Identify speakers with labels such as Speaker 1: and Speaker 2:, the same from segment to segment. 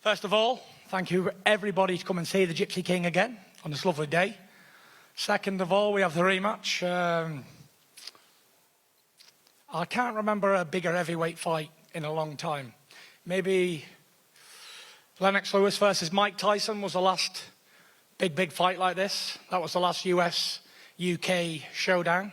Speaker 1: First of all, thank you everybody to come and see the Gypsy King again on this lovely day. Second of all, we have the rematch. I can't remember a bigger heavyweight fight in a long time. Maybe Lennox Lewis versus Mike Tyson was the last big fight like this. That was the last US-UK showdown.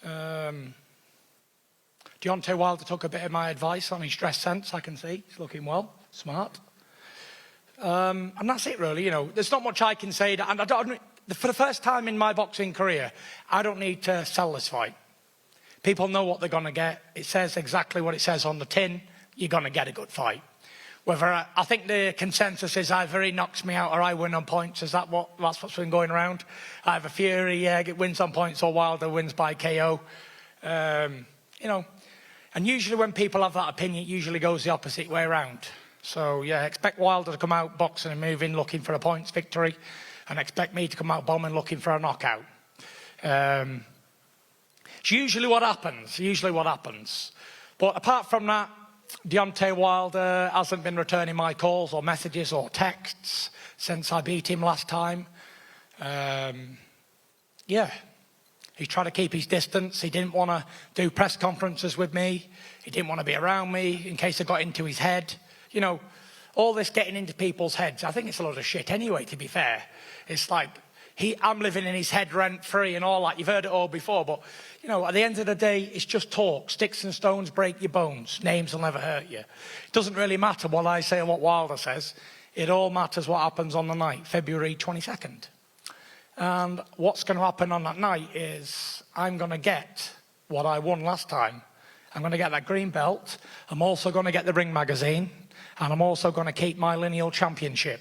Speaker 1: Deontay Wilder took a bit of my advice on his dress sense, I can see. He's looking well, smart. And that's it really, you know. There's not much I can say. And for the first time in my boxing career, I don't need to sell this fight. People know what they're going to get. It says exactly what it says on the tin. You're going to get a good fight. Whether I think the consensus is either he knocks me out or I win on points. That's what's been going around. Either Fury wins on points or Wilder wins by KO. You know, and usually when people have that opinion, it usually goes the opposite way around. So yeah, expect Wilder to come out boxing and moving, looking for a points victory, and expect me to come out bombing, looking for a knockout. It's usually what happens. But apart from that, Deontay Wilder hasn't been returning my calls or messages or texts since I beat him last time. Yeah, he tried to keep his distance. He didn't want to do press conferences with me. He didn't want to be around me in case I got into his head. You know, all this getting into people's heads, I think it's a lot of shit anyway, to be fair. It's like, I'm living in his head rent-free and all that. You've heard it all before, but, you know, at the end of the day, it's just talk. Sticks and stones break your bones. Names will never hurt you. It doesn't really matter what I say or what Wilder says. It all matters what happens on the night, February 22nd. And what's going to happen on that night is I'm going to get what I won last time. I'm going to get that green belt. I'm also going to get the Ring magazine. And I'm also going to keep my lineal championship.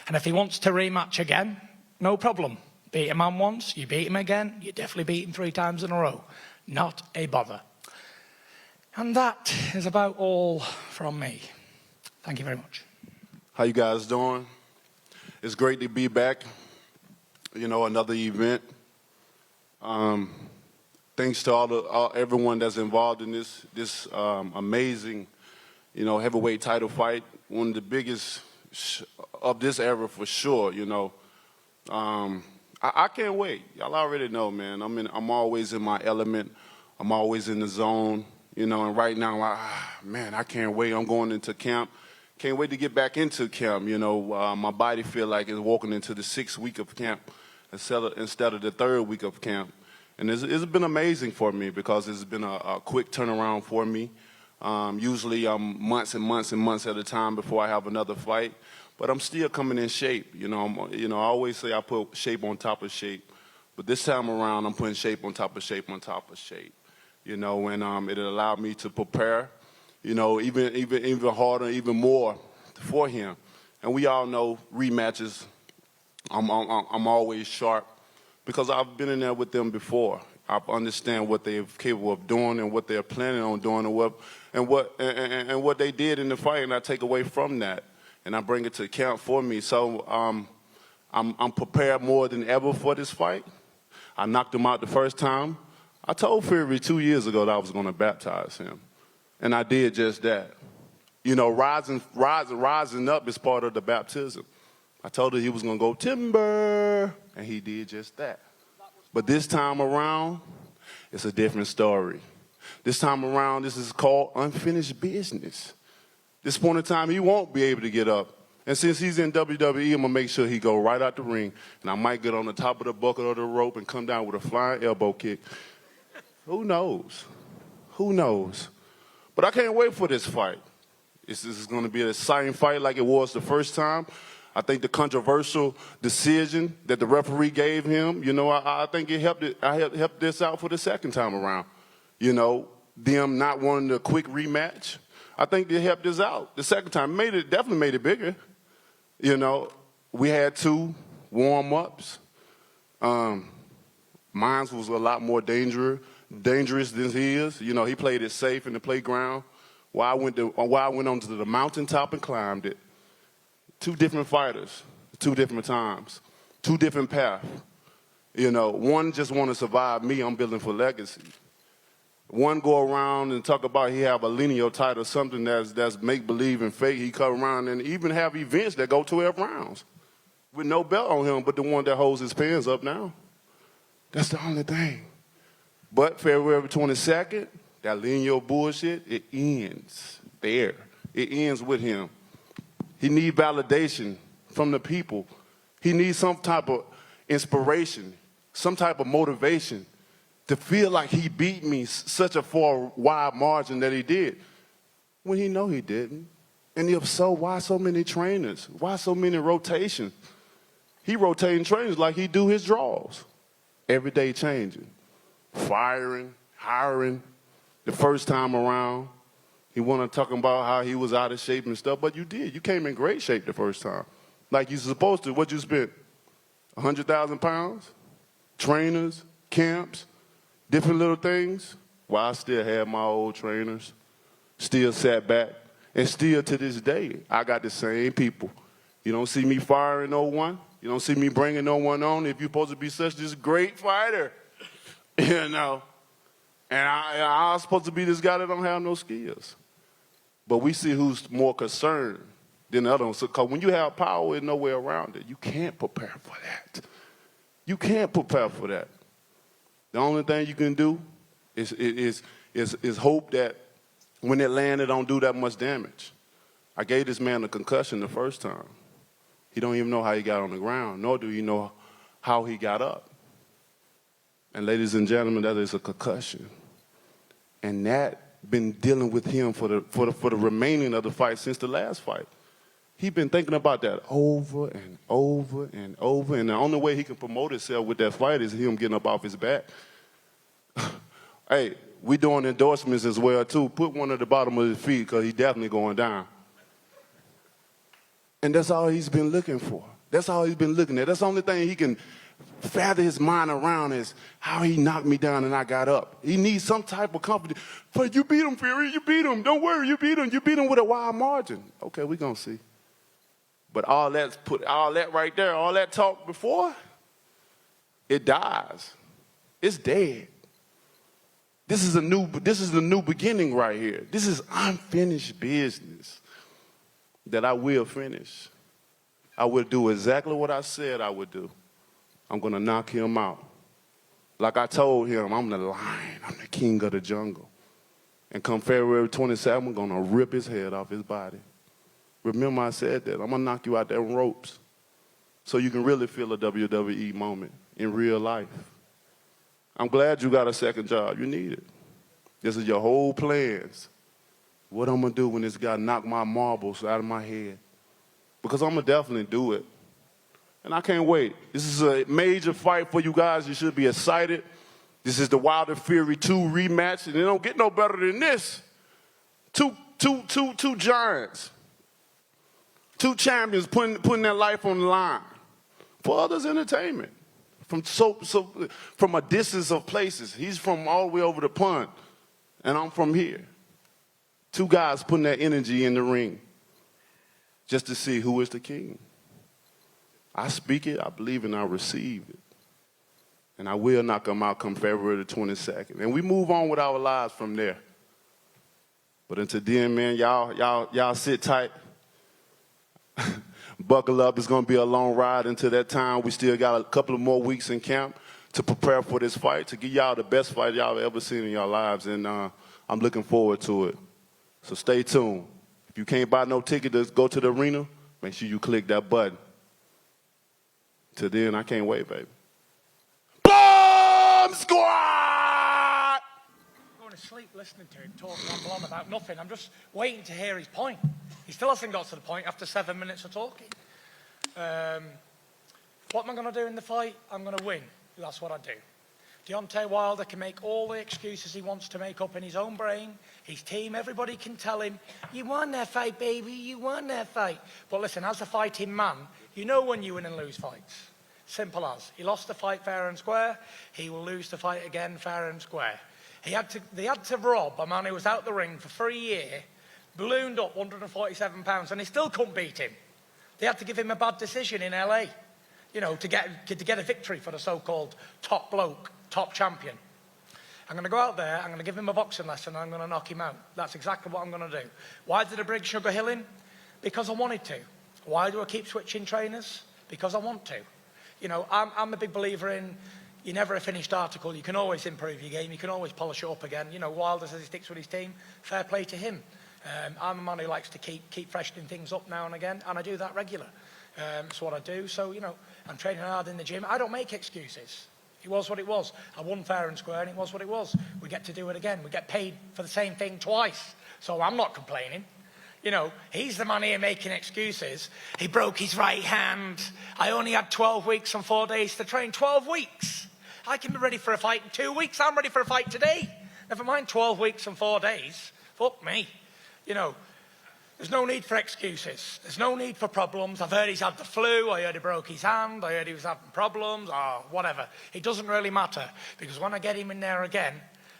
Speaker 1: And if he wants to rematch again, no problem. Beat a man once, you beat him again, you definitely beat him 3 times in a row. Not a bother. And that is about all from me. Thank you very much.
Speaker 2: How you guys doing? It's great to be back. You know, another event. Thanks to everyone that's involved in this amazing, you know, heavyweight title fight. One of the biggest of this era for sure, you know. I can't wait. Y'all already know, man. I'm always in my element. I'm always in the zone, you know. And right now, man, I can't wait. I'm going into camp. Can't wait to get back into camp. You know, my body feel like it's walking into the 6th week of camp instead of the 3rd week of camp. And it's been amazing for me because it's been a quick turnaround for me. Usually I'm months and months and months at a time before I have another fight. But I'm still coming in shape. You know, I always say I put shape on top of shape. But this time around, I'm putting shape on top of shape on top of shape. You know, and it allowed me to prepare, you know, even harder, even more for him. And we all know rematches, I'm always sharp because I've been in there with them before. I understand what they're capable of doing and what they're planning on doing and what they did in the fight, and I take away from that. And I bring it to account for me. So I'm prepared more than ever for this fight. I knocked him out the first time. I told Fury 2 years ago that I was going to baptize him. And I did just that. You know, rising up is part of the baptism. I told him he was going to go timber, and he did just that. But this time around, it's a different story. This time around, this is called unfinished business. This point in time, he won't be able to get up. And since he's in WWE, I'm going to make sure he go right out the ring. And I might get on the top of the bucket or the rope and come down with a flying elbow kick. Who knows? Who knows? But I can't wait for this fight. This is going to be an exciting fight like it was the first time. I think the controversial decision that the referee gave him, you know, I think it helped this out for the second time around. You know, them not wanting the quick rematch. I think they helped us out. The second time definitely made it bigger. You know, we had 2 warm-ups. Mine was a lot more dangerous than his. You know, he played it safe in the playground. While I went onto the mountaintop and climbed it. 2 different fighters, 2 different times, 2 different paths. You know, one just want to survive me. I'm building for legacy. One go around and talk about he have a lineal title, something that's make-believe and fake. He come around and even have events that go 12 rounds with no belt on him but the one that holds his pants up now. That's the only thing. But February 22nd, that lineal bullshit, it ends there. It ends with him. He needs validation from the people. He needs some type of inspiration, some type of motivation to feel like he beat me such a far wide margin that he did, when he know he didn't. And if so, why so many trainers? Why so many rotations? He rotating trainers like he do his draws. Every day changing. Firing, hiring. The first time around, he wanted to talk about how he was out of shape and stuff, but you did. You came in great shape the first time. Like you're supposed to. What you spent? 100,000 pounds? Trainers, camps, different little things. Well, I still have my old trainers, still sat back, and still to this day, I got the same people. You don't see me firing no one. You don't see me bringing no one on if you're supposed to be such this great fighter, you know. And I'm supposed to be this guy that don't have no skills. But we see who's more concerned than the other ones. Because when you have power, there's no way around it. You can't prepare for that. You can't prepare for that. The only thing you can do is hope that when it lands, it don't do that much damage. I gave this man a concussion the first time. He don't even know how he got on the ground, nor do you know how he got up. And ladies and gentlemen, that is a concussion. And that been dealing with him for the remaining of the fight since the last fight. He's been thinking about that over and over and over. And the only way he can promote himself with that fight is him getting up off his back. Hey, we doing endorsements as well, too. Put one at the bottom of his feet because he's definitely going down. And that's all he's been looking for. That's all he's been looking at. That's the only thing he can fathom his mind around is how he knocked me down and I got up. He needs some type of confidence. But you beat him, Fury. You beat him. Don't worry. You beat him. You beat him with a wide margin. Okay, we're going to see. But all that right there, all that talk before, it dies. It's dead. This is the new beginning right here. This is unfinished business that I will finish. I will do exactly what I said I would do. I'm going to knock him out. Like I told him, I'm the lion. I'm the king of the jungle. And come February 27th, I'm going to rip his head off his body. Remember I said that. I'm going to knock you out there on ropes so you can really feel a WWE moment in real life. I'm glad you got a second job. You need it. This is your whole plans. What I'm going to do when this guy knock my marbles out of my head. Because I'm going to definitely do it. And I can't wait. This is a major fight for you guys. You should be excited. This is the Wilder Fury 2 rematch, and it don't get no better than this. Two giants. Two champions putting their life on the line for others' entertainment. From a distance of places. He's from all the way over the pond, and I'm from here. Two guys putting their energy in the ring just to see who is the king. I speak it, I believe, and I receive it. And I will knock them out come February the 22nd. And we move on with our lives from there. But until then, man, y'all sit tight. Buckle up. It's going to be a long ride until that time. We still got a couple of more weeks in camp to prepare for this fight, to give y'all the best fight y'all ever seen in your lives. And I'm looking forward to it. So stay tuned. If you can't buy no ticket to go to the arena, make sure you click that button. Till then, I can't wait, baby. Bomb Squad!
Speaker 1: I'm going to sleep listening to him talk on about nothing. I'm just waiting to hear his point. He still hasn't got to the point after 7 minutes of talking. What am I going to do in the fight? I'm going to win. That's what I do. Deontay Wilder can make all the excuses he wants to make up in his own brain. His team, everybody can tell him, you won that fight, baby, you won that fight. But listen, as a fighting man, you know when you win and lose fights. Simple as. He lost the fight fair and square. He will lose the fight again fair and square. They had to rob a man who was out the ring for 3 years, ballooned up 147 pounds, and they still couldn't beat him. They had to give him a bad decision in LA, you know, to get a victory for the so-called top bloke, top champion. I'm going to go out there, I'm going to give him a boxing lesson, and I'm going to knock him out. That's exactly what I'm going to do. Why did I bring Sugar Hill in? Because I wanted to. Why do I keep switching trainers? Because I want to. You know, I'm a big believer in you're never a finished article. You can always improve your game. You can always polish it up again. You know, Wilder says he sticks with his team. Fair play to him. I'm a man who likes to keep freshening things up now and again, and I do that regular. It's what I do. So, you know, I'm training hard in the gym. I don't make excuses. It was what it was. I won fair and square, and it was what it was. We get to do it again. We get paid for the same thing twice. So I'm not complaining. You know, he's the man here making excuses. He broke his right hand. I only had 12 weeks and 4 days to train. 12 weeks. I can be ready for a fight in 2 weeks. I'm ready for a fight today. Never mind 12 weeks and 4 days. Fuck me. You know, there's no need for excuses. There's no need for problems. I've heard he's had the flu. I heard he broke his hand. I heard he was having problems or whatever. It doesn't really matter, because when I get him in there again,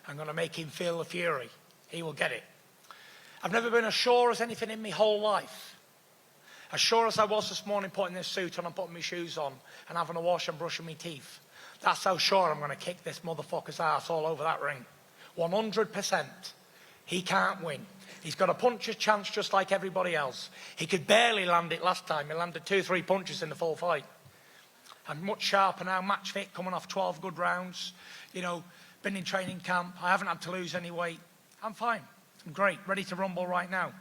Speaker 1: I'm going to make him feel the fury. He will get it. I've never been as sure as anything in my whole life. As sure as I was this morning putting this suit on and putting my shoes on and having a wash and brushing my teeth. That's how sure I'm going to kick this motherfucker's ass all over that ring. 100%. He can't win. He's got a puncher's chance just like everybody else. He could barely land it last time. He landed 2-3 punches in the full fight. I'm much sharper now, match fit, coming off 12 good rounds. You know, been in training camp. I haven't had to lose any weight. I'm fine. I'm great, ready to rumble right now.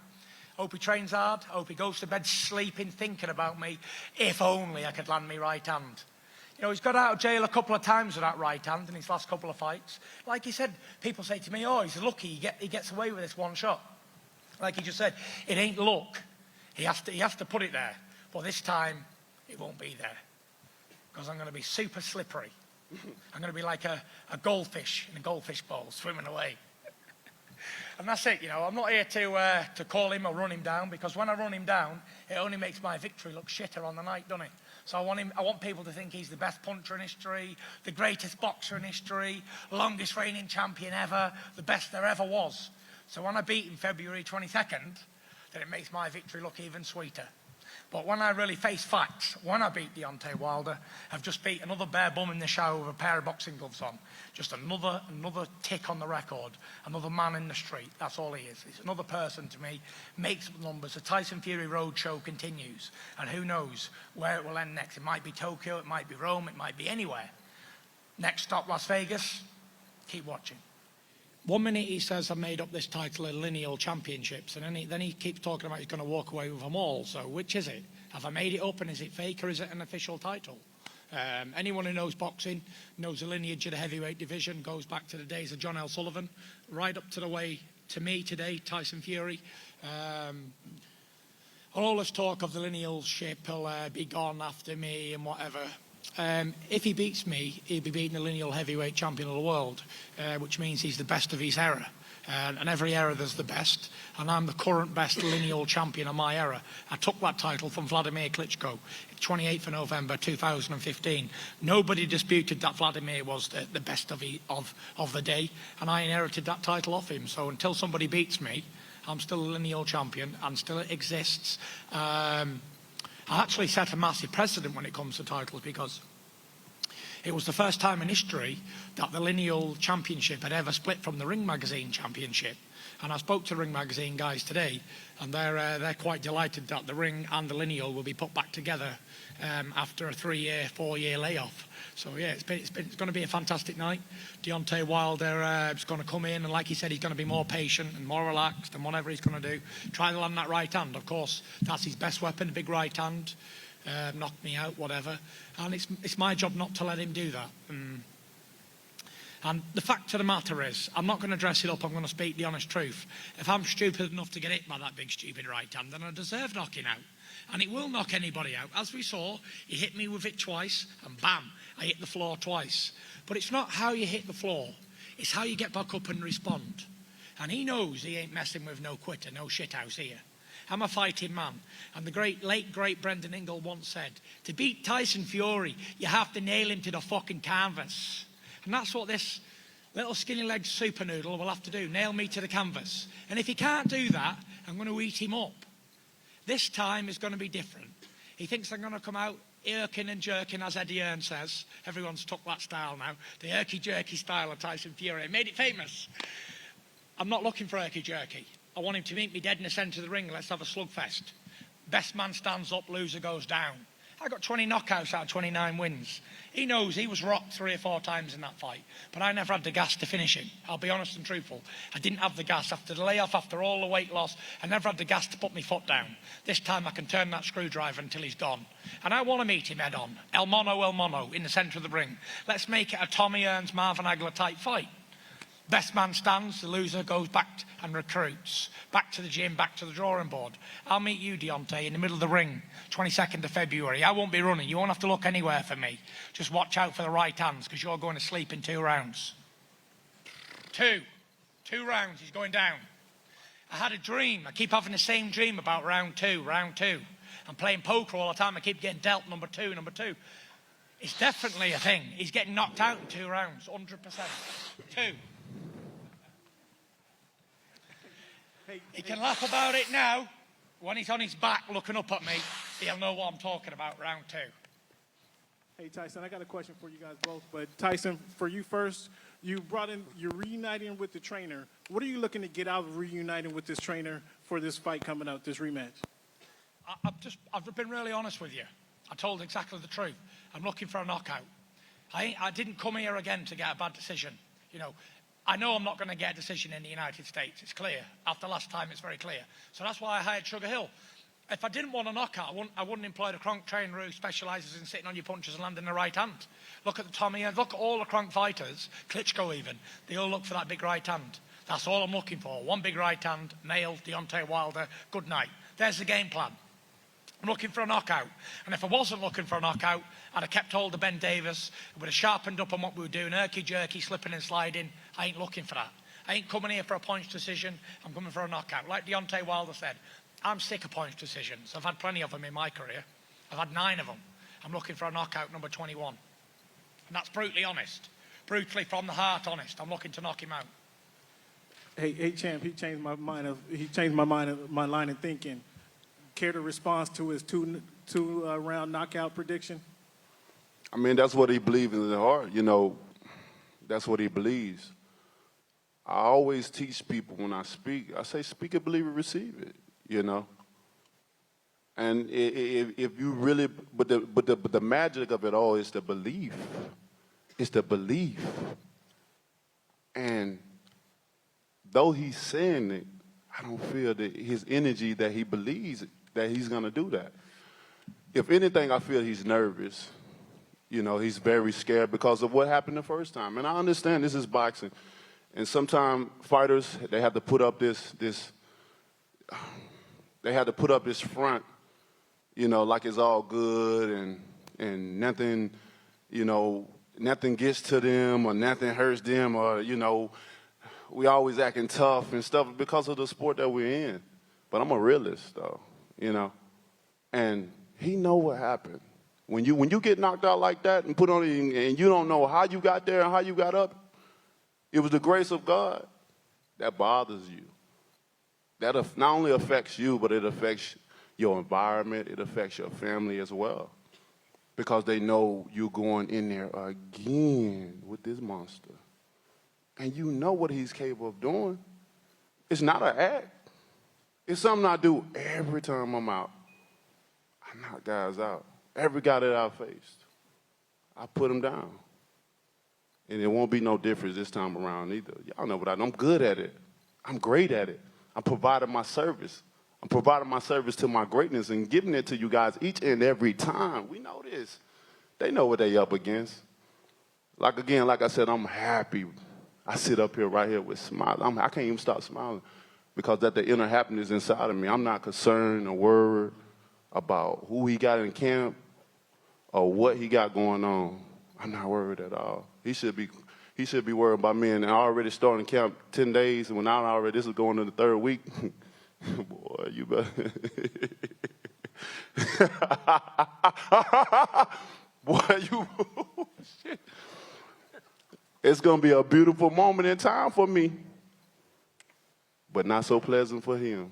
Speaker 1: Hope he trains hard. Hope he goes to bed sleeping, thinking about me. If only I could land me right hand. You know, he's got out of jail a couple of times with that right hand in his last couple of fights. Like he said, people say to me, oh, he's lucky he gets away with this one shot. Like he just said, it ain't luck. He has to put it there. But this time, it won't be there. Because I'm going to be super slippery. I'm going to be like a goldfish in a goldfish bowl, swimming away. And that's it, you know. I'm not here to call him or run him down, because when I run him down, it only makes my victory look shitter on the night, doesn't it? So I want people to think he's the best puncher in history, the greatest boxer in history, longest reigning champion ever, the best there ever was. So when I beat him February 22nd, then it makes my victory look even sweeter. But when I really face facts, when I beat Deontay Wilder, I've just beat another bare bum in the shower with a pair of boxing gloves on. Just another tick on the record, another man in the street. That's all he is. He's another person to me, makes up numbers. The Tyson Fury Road show continues, and who knows where it will end next. It might be Tokyo, it might be Rome, it might be anywhere. Next stop, Las Vegas. Keep watching. 1 minute he says I made up this title of lineal championships, and then he keeps talking about he's going to walk away with them all. So which is it? Have I made it up, and is it fake, or is it an official title? Anyone who knows boxing knows the lineage of the heavyweight division goes back to the days of John L. Sullivan, right up to the way to me today, Tyson Fury. All this talk of the lineal ship, he'll be gone after me and whatever. If he beats me, he'll be beating the lineal heavyweight champion of the world, which means he's the best of his era. And every era there's the best, and I'm the current best lineal champion of my era. I took that title from Vladimir Klitschko, 28th of November 2015. Nobody disputed that Vladimir was the best of the day, and I inherited that title off him. So until somebody beats me, I'm still a lineal champion, and still it exists. I actually set a massive precedent when it comes to titles, because it was the first time in history that the lineal championship had ever split from the Ring Magazine championship. And I spoke to Ring Magazine guys today, and they're quite delighted that the Ring and the lineal will be put back together after a 3-year, 4-year layoff. So yeah, it's going to be a fantastic night. Deontay Wilder is going to come in, and like he said, he's going to be more patient and more relaxed, and whatever he's going to do, try to land that right hand. Of course, that's his best weapon, the big right hand. Knock me out, whatever. And it's my job not to let him do that. And the fact of the matter is, I'm not going to dress it up, I'm going to speak the honest truth. If I'm stupid enough to get hit by that big stupid right hand, then I deserve knocking out. And it will knock anybody out. As we saw, he hit me with it twice, and bam, I hit the floor twice. But it's not how you hit the floor, it's how you get back up and respond. And he knows he ain't messing with no quitter, no shithouse here. I'm a fighting man. And the late great Brendan Ingle once said, to beat Tyson Fury, you have to nail him to the fucking canvas. And that's what this little skinny-legged super noodle will have to do, nail me to the canvas. And if he can't do that, I'm going to eat him up. This time is going to be different. He thinks I'm going to come out irking and jerking, as Eddie Hearn says. Everyone's took that style now. The irky-jerky style of Tyson Fury. Made it famous. I'm not looking for irky-jerky. I want him to meet me dead in the centre of the ring. Let's have a slugfest. Best man stands up, loser goes down. I got 20 knockouts out of 29 wins. He knows he was rocked 3 or 4 times in that fight, but I never had the gas to finish him. I'll be honest and truthful. I didn't have the gas. After the layoff, after all the weight loss, I never had the gas to put my foot down. This time I can turn that screwdriver until he's gone. And I want to meet him head on. El mono, in the centre of the ring. Let's make it a Tommy Hearns, Marvin Hagler type fight. Best man stands, the loser goes back and recruits. Back to the gym, back to the drawing board. I'll meet you, Deontay, in the middle of the ring, 22nd of February. I won't be running. You won't have to look anywhere for me. Just watch out for the right hands, because you're going to sleep in 2 rounds. 2 rounds, he's going down. I had a dream. I keep having the same dream about round 2. I'm playing poker all the time. I keep getting dealt number 2. It's definitely a thing. He's getting knocked out in 2 rounds, 100%. 2. He can laugh about it now. When he's on his back looking up at me, he'll know what I'm talking about, round 2.
Speaker 3: Hey, Tyson, I got a question for you guys both. But, Tyson, for you first, you're reuniting with the trainer. What are you looking to get out of reuniting with this trainer for this fight coming out, this rematch?
Speaker 1: I've been really honest with you. I told exactly the truth. I'm looking for a knockout. I didn't come here again to get a bad decision. You know, I know I'm not going to get a decision in the United States. It's clear. After last time, it's very clear. So that's why I hired Sugar Hill. If I didn't want a knockout, I wouldn't employ the Kronk trainer who specialises in sitting on your punches and landing the right hand. Look at the Tommy and look at all the Kronk fighters, Klitschko even. They all look for that big right hand. That's all I'm looking for. One big right hand, nail, Deontay Wilder, good night. There's the game plan. I'm looking for a knockout. And if I wasn't looking for a knockout, I'd have kept hold of Ben Davis. I would have sharpened up on what we were doing, herky-jerky, slipping and sliding. I ain't looking for that. I ain't coming here for a points decision. I'm coming for a knockout. Like Deontay Wilder said, I'm sick of points decisions. I've had plenty of them in my career. I've had 9 of them. I'm looking for a knockout number 21. And that's brutally honest. Brutally from the heart honest. I'm looking to knock him out.
Speaker 3: Hey, champ, he changed my line of thinking. Care to respond to his two round knockout prediction?
Speaker 2: I mean, that's what he believes in his heart. You know, that's what he believes. I always teach people when I speak, I say, speak it, believe it, receive it, you know. And if you really, but the magic of it all is the belief. It's the belief. And though he's saying it, I don't feel that his energy that he believes that he's going to do that. If anything, I feel he's nervous. You know, he's very scared because of what happened the first time. And I understand this is boxing. And sometimes fighters, they have to put up this front, you know, like it's all good and nothing, you know, nothing gets to them or nothing hurts them or, you know, we always acting tough and stuff because of the sport that we're in. But I'm a realist, though, you know. And he know what happened. When you get knocked out like that and put on and you don't know how you got there and how you got up, it was the grace of God that bothers you. That not only affects you, but it affects your environment. It affects your family as well. Because they know you're going in there again with this monster. And you know what he's capable of doing. It's not an act. It's something I do every time I'm out. I knock guys out. Every guy that I've faced, I put him down. And it won't be no difference this time around either. Y'all know what I do. I'm good at it. I'm great at it. I'm providing my service. I'm providing my service to my greatness and giving it to you guys each and every time. We know this. They know what they up against. Like I said, I'm happy. I sit up here right here with smiles. I can't even stop smiling because that the inner happiness inside of me. I'm not concerned or worried about who he got in camp or what he got going on. I'm not worried at all. He should be worried about me. And I already starting camp 10 days, and when this is going to the 3rd week. Boy, you better. Boy, you. Shit. It's going to be a beautiful moment in time for me, but not so pleasant for him.